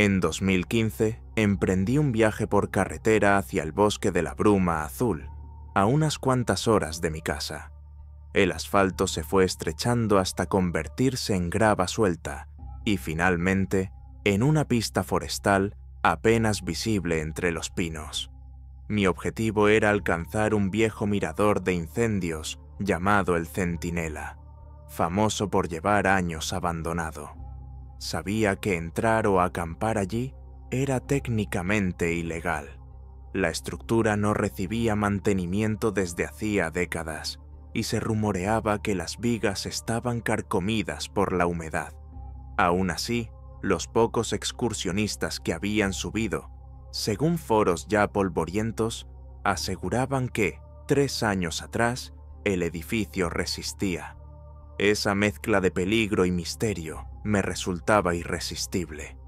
En 2015, emprendí un viaje por carretera hacia el bosque de la Bruma Azul, a unas cuantas horas de mi casa. El asfalto se fue estrechando hasta convertirse en grava suelta y finalmente en una pista forestal apenas visible entre los pinos. Mi objetivo era alcanzar un viejo mirador de incendios llamado el Centinela, famoso por llevar años abandonado. Sabía que entrar o acampar allí era técnicamente ilegal. La estructura no recibía mantenimiento desde hacía décadas y se rumoreaba que las vigas estaban carcomidas por la humedad. Aún así, los pocos excursionistas que habían subido, según foros ya polvorientos, aseguraban que, 3 años atrás, el edificio resistía. Esa mezcla de peligro y misterio me resultaba irresistible.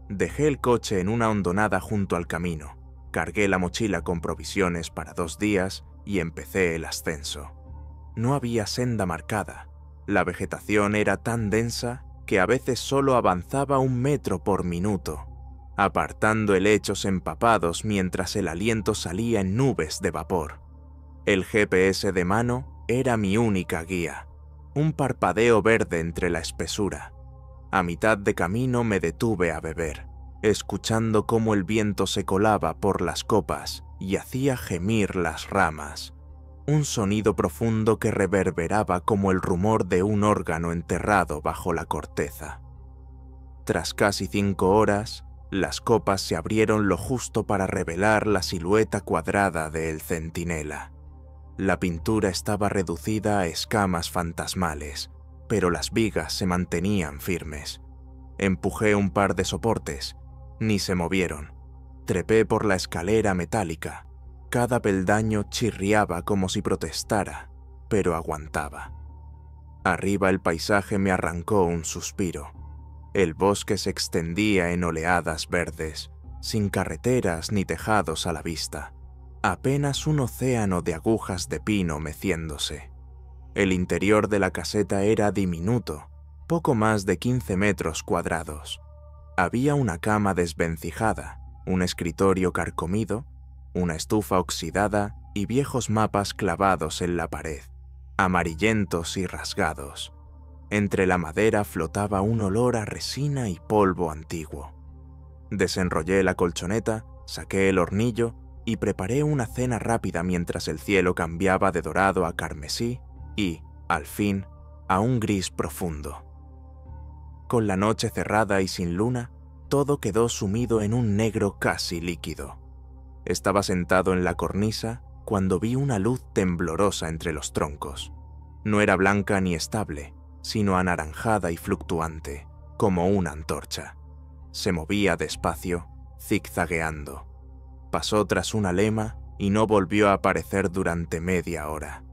Dejé el coche en una hondonada junto al camino, cargué la mochila con provisiones para 2 días y empecé el ascenso. No había senda marcada. La vegetación era tan densa que a veces solo avanzaba 1 metro por minuto, apartando helechos empapados mientras el aliento salía en nubes de vapor. El GPS de mano era mi única guía, un parpadeo verde entre la espesura. A mitad de camino me detuve a beber, escuchando cómo el viento se colaba por las copas y hacía gemir las ramas, un sonido profundo que reverberaba como el rumor de un órgano enterrado bajo la corteza. Tras casi 5 horas, las copas se abrieron lo justo para revelar la silueta cuadrada del Centinela. La pintura estaba reducida a escamas fantasmales, pero las vigas se mantenían firmes. Empujé un par de soportes, ni se movieron. Trepé por la escalera metálica. Cada peldaño chirriaba como si protestara, pero aguantaba. Arriba el paisaje me arrancó un suspiro. El bosque se extendía en oleadas verdes, sin carreteras ni tejados a la vista. Apenas un océano de agujas de pino meciéndose. El interior de la caseta era diminuto, poco más de 15 metros cuadrados. Había una cama desvencijada, un escritorio carcomido, una estufa oxidada y viejos mapas clavados en la pared, amarillentos y rasgados. Entre la madera flotaba un olor a resina y polvo antiguo. Desenrollé la colchoneta, saqué el hornillo y preparé una cena rápida mientras el cielo cambiaba de dorado a carmesí y, al fin, a un gris profundo. Con la noche cerrada y sin luna, todo quedó sumido en un negro casi líquido. Estaba sentado en la cornisa cuando vi una luz temblorosa entre los troncos. No era blanca ni estable, sino anaranjada y fluctuante, como una antorcha. Se movía despacio, zigzagueando. Pasó tras una lema y no volvió a aparecer durante media hora.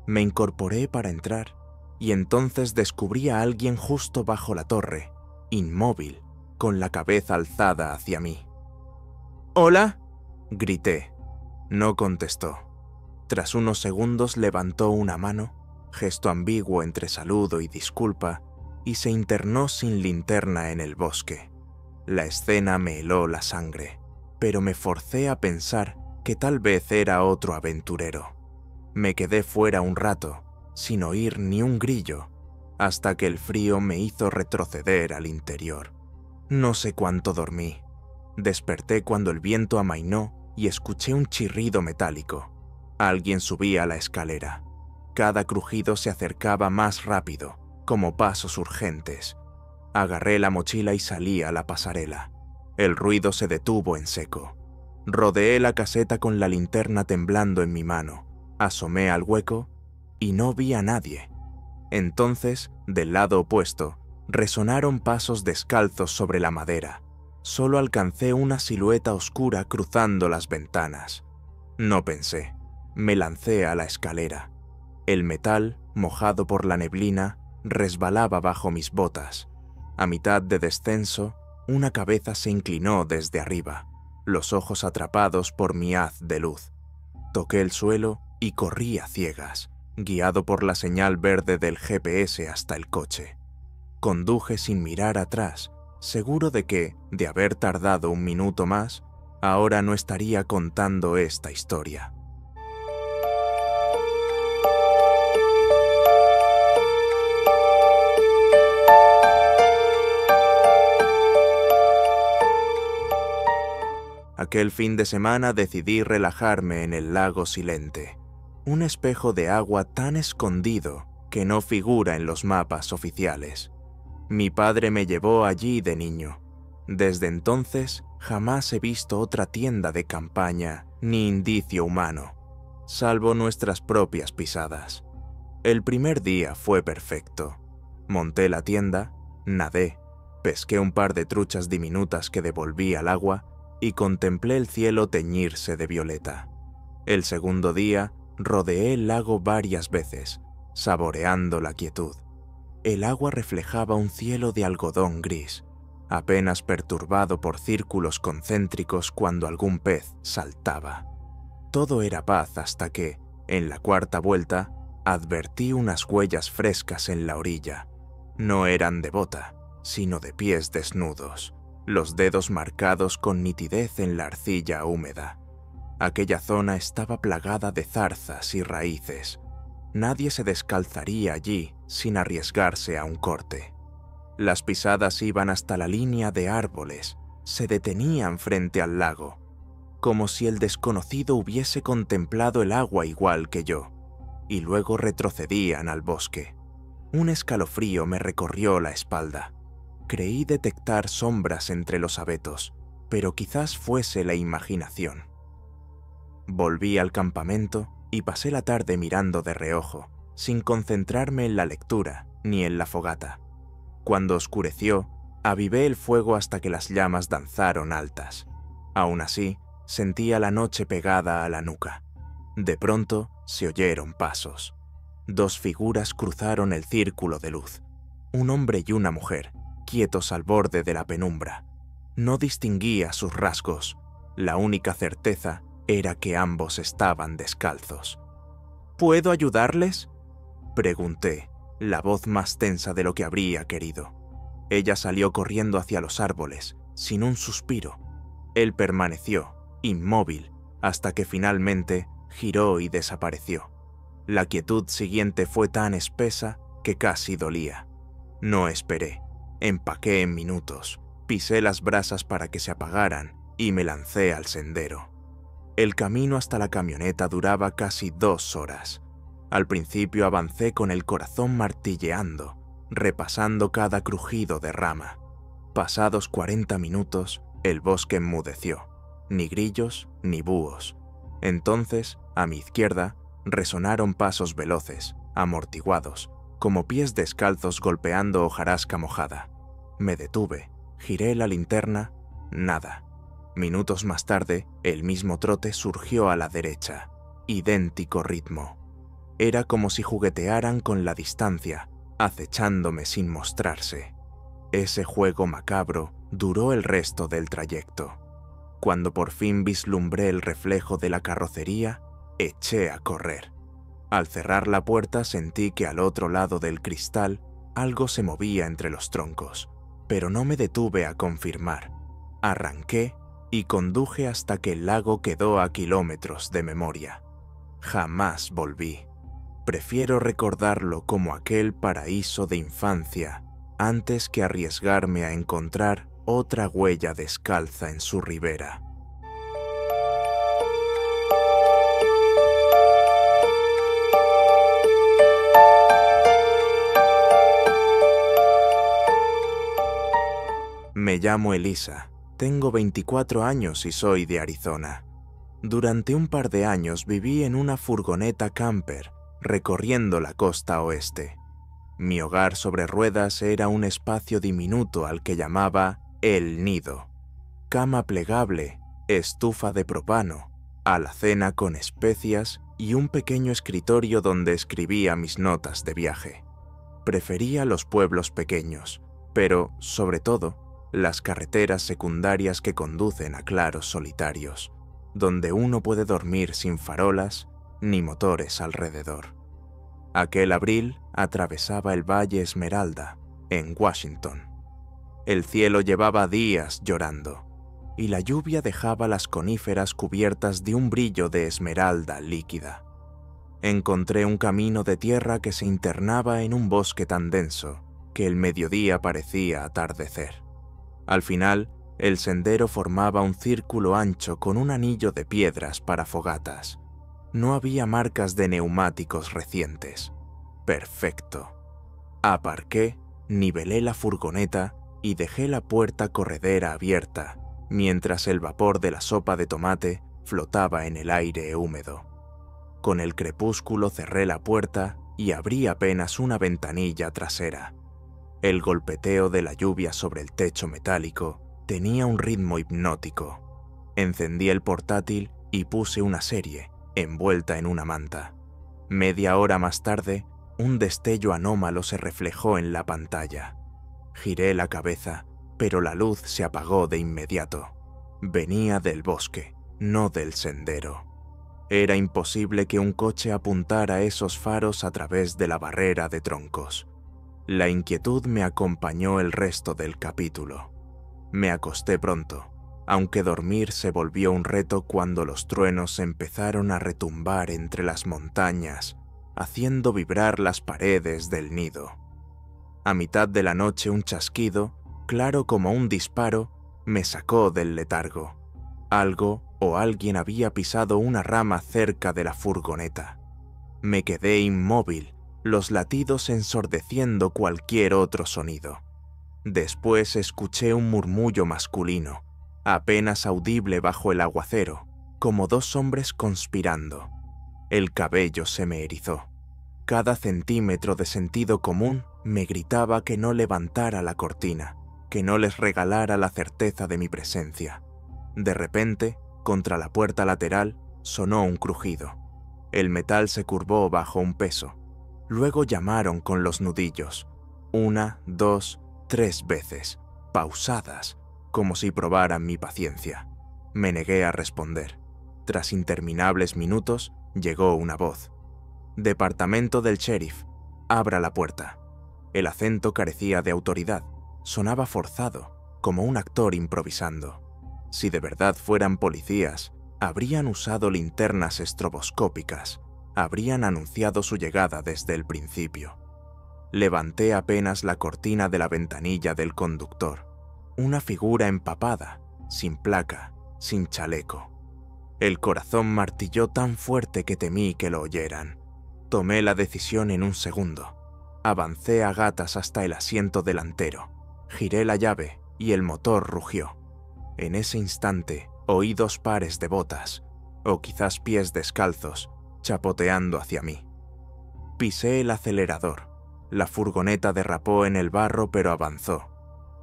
Me incorporé para entrar, y entonces descubrí a alguien justo bajo la torre, inmóvil, con la cabeza alzada hacia mí. «¿Hola?», grité. No contestó. Tras unos segundos levantó una mano, gesto ambiguo entre saludo y disculpa, y se internó sin linterna en el bosque. La escena me heló la sangre, pero me forcé a pensar que tal vez era otro aventurero. Me quedé fuera un rato, sin oír ni un grillo, hasta que el frío me hizo retroceder al interior. No sé cuánto dormí. Desperté cuando el viento amainó y escuché un chirrido metálico. Alguien subía la escalera. Cada crujido se acercaba más rápido, como pasos urgentes. Agarré la mochila y salí a la pasarela. El ruido se detuvo en seco. Rodeé la caseta con la linterna temblando en mi mano. Asomé al hueco y no vi a nadie. Entonces, del lado opuesto, resonaron pasos descalzos sobre la madera. Solo alcancé una silueta oscura cruzando las ventanas. No pensé. Me lancé a la escalera. El metal, mojado por la neblina, resbalaba bajo mis botas. A mitad de descenso, una cabeza se inclinó desde arriba, los ojos atrapados por mi haz de luz. Toqué el suelo y corrí a ciegas, guiado por la señal verde del GPS hasta el coche. Conduje sin mirar atrás, seguro de que, de haber tardado un minuto más, ahora no estaría contando esta historia. Aquel fin de semana decidí relajarme en el lago Silente, un espejo de agua tan escondido que no figura en los mapas oficiales. Mi padre me llevó allí de niño. Desde entonces jamás he visto otra tienda de campaña ni indicio humano, salvo nuestras propias pisadas. El primer día fue perfecto. Monté la tienda, nadé, pesqué un par de truchas diminutas que devolví al agua y contemplé el cielo teñirse de violeta. El segundo día rodeé el lago varias veces, saboreando la quietud. El agua reflejaba un cielo de algodón gris, apenas perturbado por círculos concéntricos cuando algún pez saltaba. Todo era paz hasta que, en la cuarta vuelta, advertí unas huellas frescas en la orilla. No eran de bota, sino de pies desnudos, los dedos marcados con nitidez en la arcilla húmeda. Aquella zona estaba plagada de zarzas y raíces. Nadie se descalzaría allí sin arriesgarse a un corte. Las pisadas iban hasta la línea de árboles, se detenían frente al lago, como si el desconocido hubiese contemplado el agua igual que yo, y luego retrocedían al bosque. Un escalofrío me recorrió la espalda. Creí detectar sombras entre los abetos, pero quizás fuese la imaginación. Volví al campamento y pasé la tarde mirando de reojo, sin concentrarme en la lectura ni en la fogata. Cuando oscureció, avivé el fuego hasta que las llamas danzaron altas. Aún así, sentía la noche pegada a la nuca. De pronto, se oyeron pasos. Dos figuras cruzaron el círculo de luz. Un hombre y una mujer, quietos al borde de la penumbra. No distinguía sus rasgos. La única certeza era que ambos estaban descalzos. ¿Puedo ayudarles?, pregunté, la voz más tensa de lo que habría querido. Ella salió corriendo hacia los árboles, sin un suspiro. Él permaneció, inmóvil, hasta que finalmente giró y desapareció. La quietud siguiente fue tan espesa que casi dolía. No esperé. Empaqué en minutos, pisé las brasas para que se apagaran y me lancé al sendero. El camino hasta la camioneta duraba casi 2 horas. Al principio avancé con el corazón martilleando, repasando cada crujido de rama. Pasados 40 minutos, el bosque enmudeció. Ni grillos ni búhos. Entonces, a mi izquierda, resonaron pasos veloces, amortiguados, como pies descalzos golpeando hojarasca mojada. Me detuve, giré la linterna, nada. Minutos más tarde, el mismo trote surgió a la derecha, idéntico ritmo. Era como si juguetearan con la distancia, acechándome sin mostrarse. Ese juego macabro duró el resto del trayecto. Cuando por fin vislumbré el reflejo de la carrocería, eché a correr. Al cerrar la puerta sentí que al otro lado del cristal algo se movía entre los troncos, pero no me detuve a confirmar. Arranqué y conduje hasta que el lago quedó a kilómetros de memoria. Jamás volví. Prefiero recordarlo como aquel paraíso de infancia antes que arriesgarme a encontrar otra huella descalza en su ribera. Me llamo Elisa, tengo 24 años y soy de Arizona. Durante un par de años viví en una furgoneta camper recorriendo la costa oeste. Mi hogar sobre ruedas era un espacio diminuto al que llamaba El Nido. Cama plegable, estufa de propano, alacena con especias y un pequeño escritorio donde escribía mis notas de viaje. Prefería los pueblos pequeños, pero, sobre todo, las carreteras secundarias que conducen a claros solitarios, donde uno puede dormir sin farolas ni motores alrededor. Aquel abril atravesaba el Valle Esmeralda, en Washington. El cielo llevaba días llorando, y la lluvia dejaba las coníferas cubiertas de un brillo de esmeralda líquida. Encontré un camino de tierra que se internaba en un bosque tan denso que el mediodía parecía atardecer. Al final, el sendero formaba un círculo ancho con un anillo de piedras para fogatas. No había marcas de neumáticos recientes. Perfecto. Aparqué, nivelé la furgoneta y dejé la puerta corredera abierta, mientras el vapor de la sopa de tomate flotaba en el aire húmedo. Con el crepúsculo cerré la puerta y abrí apenas una ventanilla trasera. El golpeteo de la lluvia sobre el techo metálico tenía un ritmo hipnótico. Encendí el portátil y puse una serie, envuelta en una manta. Media hora más tarde, un destello anómalo se reflejó en la pantalla. Giré la cabeza, pero la luz se apagó de inmediato. Venía del bosque, no del sendero. Era imposible que un coche apuntara esos faros a través de la barrera de troncos. La inquietud me acompañó el resto del capítulo. Me acosté pronto, aunque dormir se volvió un reto cuando los truenos empezaron a retumbar entre las montañas, haciendo vibrar las paredes del nido. A mitad de la noche un chasquido, claro como un disparo, me sacó del letargo. Algo o alguien había pisado una rama cerca de la furgoneta. Me quedé inmóvil, los latidos ensordeciendo cualquier otro sonido. Después escuché un murmullo masculino, apenas audible bajo el aguacero, como dos hombres conspirando. El cabello se me erizó. Cada centímetro de sentido común me gritaba que no levantara la cortina, que no les regalara la certeza de mi presencia. De repente, contra la puerta lateral, sonó un crujido. El metal se curvó bajo un peso. Luego llamaron con los nudillos. 1, 2, 3 veces, pausadas, como si probaran mi paciencia. Me negué a responder. Tras interminables minutos, llegó una voz. «Departamento del sheriff, abra la puerta». El acento carecía de autoridad, sonaba forzado, como un actor improvisando. Si de verdad fueran policías, habrían usado linternas estroboscópicas, habrían anunciado su llegada desde el principio. Levanté apenas la cortina de la ventanilla del conductor. Una figura empapada, sin placa, sin chaleco. El corazón martilló tan fuerte que temí que lo oyeran. Tomé la decisión en un segundo. Avancé a gatas hasta el asiento delantero. Giré la llave y el motor rugió. En ese instante oí 2 pares de botas, o quizás pies descalzos, chapoteando hacia mí. Pisé el acelerador. La furgoneta derrapó en el barro pero avanzó.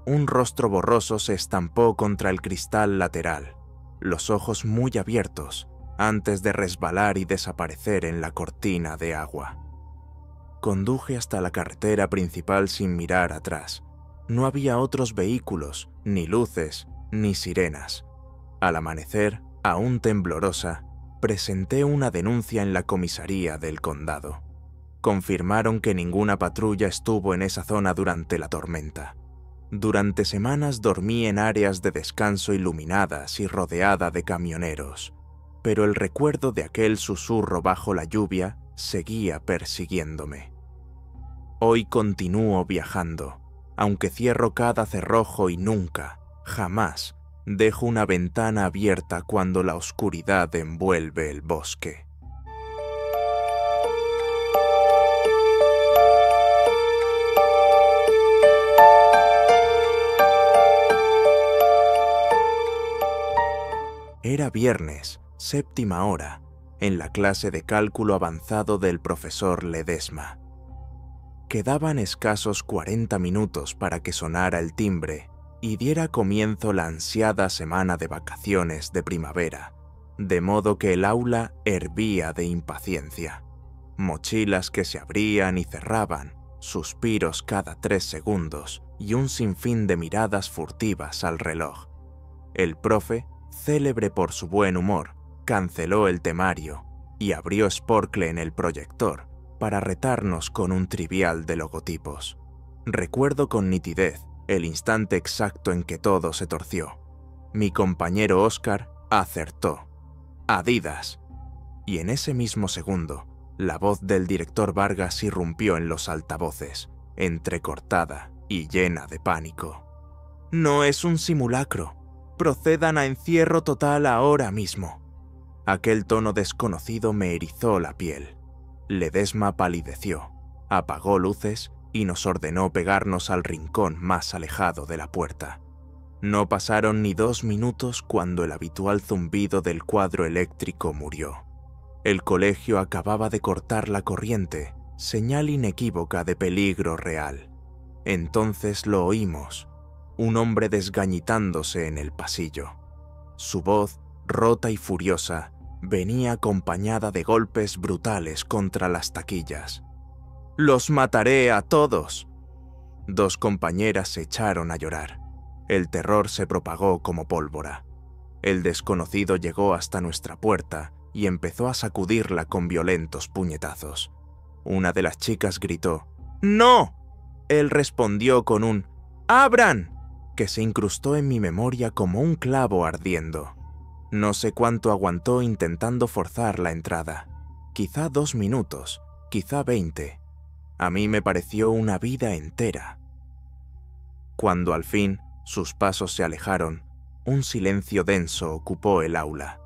Un rostro borroso se estampó contra el cristal lateral, los ojos muy abiertos, antes de resbalar y desaparecer en la cortina de agua. Conduje hasta la carretera principal sin mirar atrás. No había otros vehículos, ni luces, ni sirenas. Al amanecer, aún temblorosa, presenté una denuncia en la comisaría del condado. Confirmaron que ninguna patrulla estuvo en esa zona durante la tormenta. Durante semanas dormí en áreas de descanso iluminadas y rodeada de camioneros, pero el recuerdo de aquel susurro bajo la lluvia seguía persiguiéndome. Hoy continúo viajando, aunque cierro cada cerrojo y nunca, jamás, dejo una ventana abierta cuando la oscuridad envuelve el bosque. Era viernes, 7ª hora, en la clase de cálculo avanzado del profesor Ledesma. Quedaban escasos 40 minutos para que sonara el timbre y diera comienzo la ansiada semana de vacaciones de primavera, de modo que el aula hervía de impaciencia. Mochilas que se abrían y cerraban, suspiros cada 3 segundos y un sinfín de miradas furtivas al reloj. El profe, célebre por su buen humor, canceló el temario y abrió Sporcle en el proyector para retarnos con un trivial de logotipos. Recuerdo con nitidez el instante exacto en que todo se torció. Mi compañero Oscar acertó. Adidas. Y en ese mismo segundo, la voz del director Vargas irrumpió en los altavoces, entrecortada y llena de pánico. No es un simulacro. Procedan a encierro total ahora mismo. Aquel tono desconocido me erizó la piel. Ledesma palideció, apagó luces y nos ordenó pegarnos al rincón más alejado de la puerta. No pasaron ni 2 minutos cuando el habitual zumbido del cuadro eléctrico murió. El colegio acababa de cortar la corriente, señal inequívoca de peligro real. Entonces lo oímos, un hombre desgañitándose en el pasillo. Su voz, rota y furiosa, venía acompañada de golpes brutales contra las taquillas. «¡Los mataré a todos!». 2 compañeras se echaron a llorar. El terror se propagó como pólvora. El desconocido llegó hasta nuestra puerta y empezó a sacudirla con violentos puñetazos. Una de las chicas gritó «¡No!». Él respondió con un «¡Abran!», que se incrustó en mi memoria como un clavo ardiendo. No sé cuánto aguantó intentando forzar la entrada. Quizá 2 minutos, quizá 20. A mí me pareció una vida entera. Cuando al fin sus pasos se alejaron, un silencio denso ocupó el aula.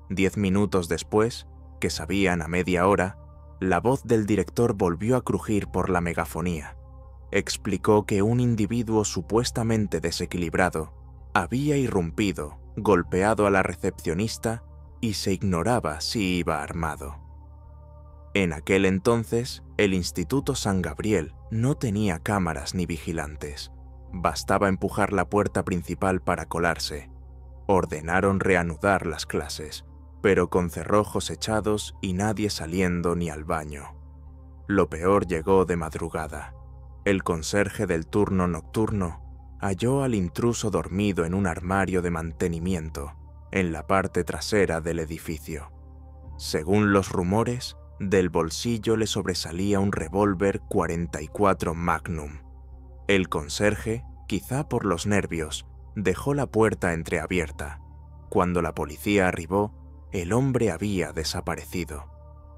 10 minutos después, que sabían a media hora, la voz del director volvió a crujir por la megafonía. Explicó que un individuo supuestamente desequilibrado había irrumpido, golpeado a la recepcionista y se ignoraba si iba armado. En aquel entonces, el Instituto San Gabriel no tenía cámaras ni vigilantes. Bastaba empujar la puerta principal para colarse. Ordenaron reanudar las clases, pero con cerrojos echados y nadie saliendo ni al baño. Lo peor llegó de madrugada. El conserje del turno nocturno halló al intruso dormido en un armario de mantenimiento, en la parte trasera del edificio. Según los rumores, del bolsillo le sobresalía un revólver 44 Magnum. El conserje, quizá por los nervios, dejó la puerta entreabierta. Cuando la policía arribó, el hombre había desaparecido.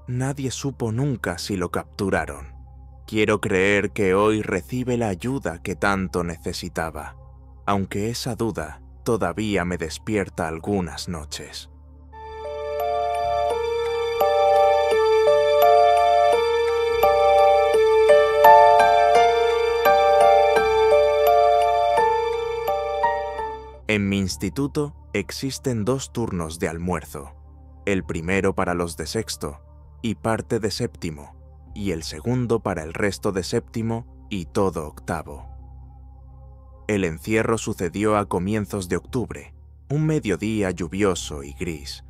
Nadie supo nunca si lo capturaron. Quiero creer que hoy recibe la ayuda que tanto necesitaba, aunque esa duda todavía me despierta algunas noches. En mi instituto existen 2 turnos de almuerzo, el primero para los de sexto y parte de séptimo, y el segundo para el resto de séptimo y todo octavo. El encierro sucedió a comienzos de octubre, un mediodía lluvioso y gris.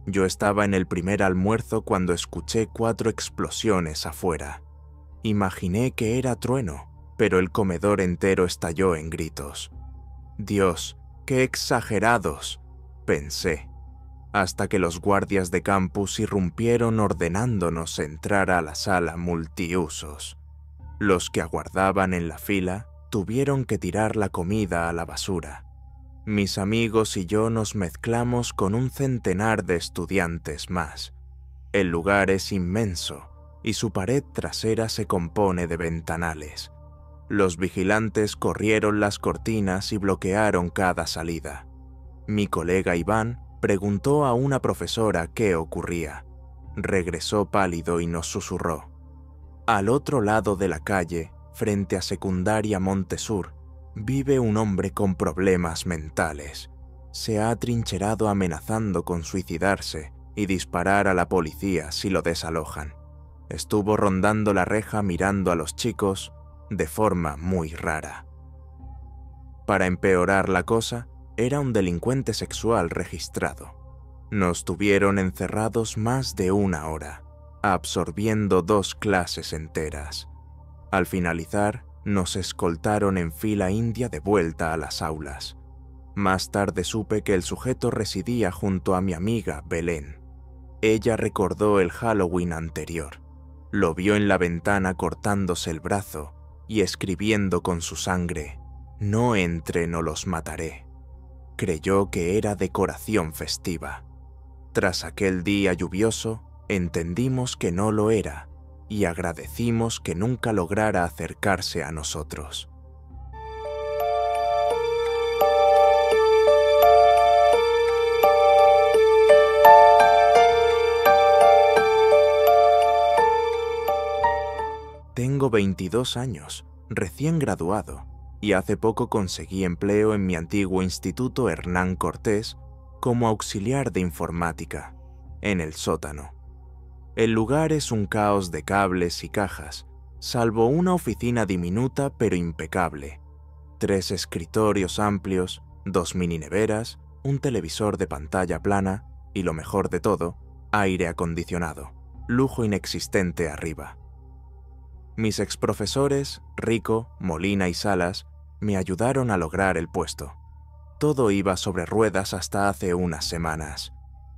Yo estaba en el primer almuerzo cuando escuché 4 explosiones afuera. Imaginé que era trueno, pero el comedor entero estalló en gritos. «Dios, qué exagerados», pensé, hasta que los guardias de campus irrumpieron ordenándonos entrar a la sala multiusos. Los que aguardaban en la fila tuvieron que tirar la comida a la basura. Mis amigos y yo nos mezclamos con un centenar de estudiantes más. El lugar es inmenso y su pared trasera se compone de ventanales. Los vigilantes corrieron las cortinas y bloquearon cada salida. Mi colega Iván preguntó a una profesora qué ocurría. Regresó pálido y nos susurró. Al otro lado de la calle, frente a Secundaria Montesur, vive un hombre con problemas mentales. Se ha atrincherado amenazando con suicidarse y disparar a la policía si lo desalojan. Estuvo rondando la reja mirando a los chicos de forma muy rara. Para empeorar la cosa, era un delincuente sexual registrado. Nos tuvieron encerrados más de 1 hora, absorbiendo 2 clases enteras. Al finalizar, nos escoltaron en fila india de vuelta a las aulas. Más tarde supe que el sujeto residía junto a mi amiga Belén. Ella recordó el Halloween anterior. Lo vio en la ventana cortándose el brazo y escribiendo con su sangre: No entren o los mataré. Creyó que era decoración festiva. Tras aquel día lluvioso, entendimos que no lo era y agradecimos que nunca lograra acercarse a nosotros. Tengo 22 años, recién graduado, y hace poco conseguí empleo en mi antiguo instituto Hernán Cortés como auxiliar de informática, en el sótano. El lugar es un caos de cables y cajas, salvo una oficina diminuta pero impecable, 3 escritorios amplios, 2 minineveras, un televisor de pantalla plana y, lo mejor de todo, aire acondicionado, lujo inexistente arriba. Mis exprofesores, Rico, Molina y Salas, me ayudaron a lograr el puesto. Todo iba sobre ruedas hasta hace unas semanas.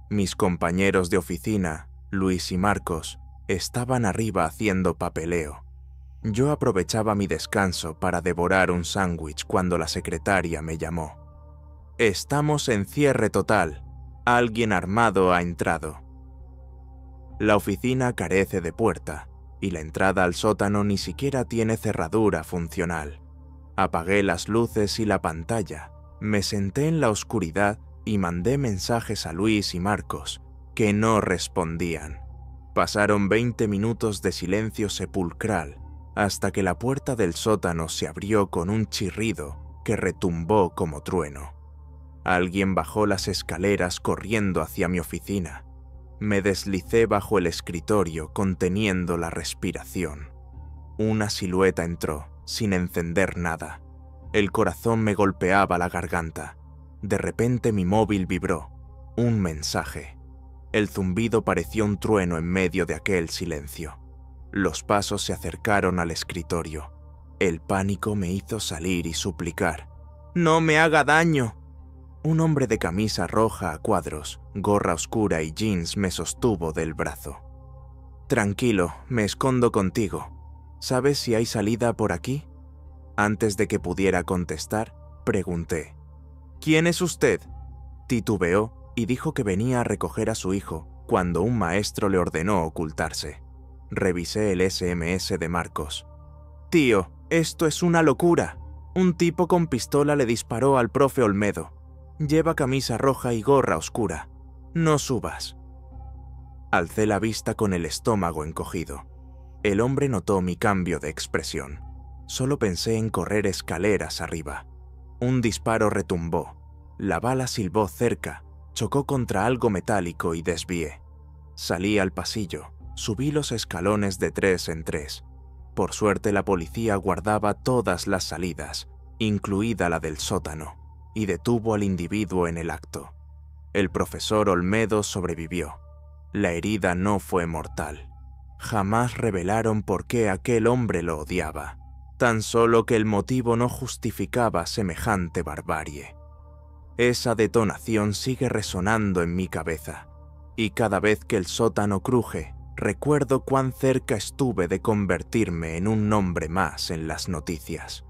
Mis compañeros de oficina, Luis y Marcos, estaban arriba haciendo papeleo. Yo aprovechaba mi descanso para devorar un sándwich cuando la secretaria me llamó. «Estamos en cierre total. Alguien armado ha entrado». La oficina carece de puerta, y la entrada al sótano ni siquiera tiene cerradura funcional. Apagué las luces y la pantalla, me senté en la oscuridad y mandé mensajes a Luis y Marcos, que no respondían. Pasaron 20 minutos de silencio sepulcral, hasta que la puerta del sótano se abrió con un chirrido que retumbó como trueno. Alguien bajó las escaleras corriendo hacia mi oficina. Me deslicé bajo el escritorio conteniendo la respiración. Una silueta entró, sin encender nada. El corazón me golpeaba la garganta. De repente mi móvil vibró. Un mensaje. El zumbido pareció un trueno en medio de aquel silencio. Los pasos se acercaron al escritorio. El pánico me hizo salir y suplicar. «¡No me haga daño!». Un hombre de camisa roja a cuadros, gorra oscura y jeans me sostuvo del brazo. «Tranquilo, me escondo contigo. ¿Sabes si hay salida por aquí?». Antes de que pudiera contestar, pregunté. «¿Quién es usted?». Titubeó y dijo que venía a recoger a su hijo cuando un maestro le ordenó ocultarse. Revisé el SMS de Marcos. «Tío, esto es una locura. Un tipo con pistola le disparó al profe Olmedo. Lleva camisa roja y gorra oscura. No subas». Alcé la vista con el estómago encogido. El hombre notó mi cambio de expresión. Solo pensé en correr escaleras arriba. Un disparo retumbó. La bala silbó cerca, chocó contra algo metálico y desvié. Salí al pasillo, subí los escalones de 3 en 3. Por suerte la policía guardaba todas las salidas, incluida la del sótano, y detuvo al individuo en el acto. El profesor Olmedo sobrevivió. La herida no fue mortal. Jamás revelaron por qué aquel hombre lo odiaba, tan solo que el motivo no justificaba semejante barbarie. Esa detonación sigue resonando en mi cabeza, y cada vez que el sótano cruje, recuerdo cuán cerca estuve de convertirme en un nombre más en las noticias.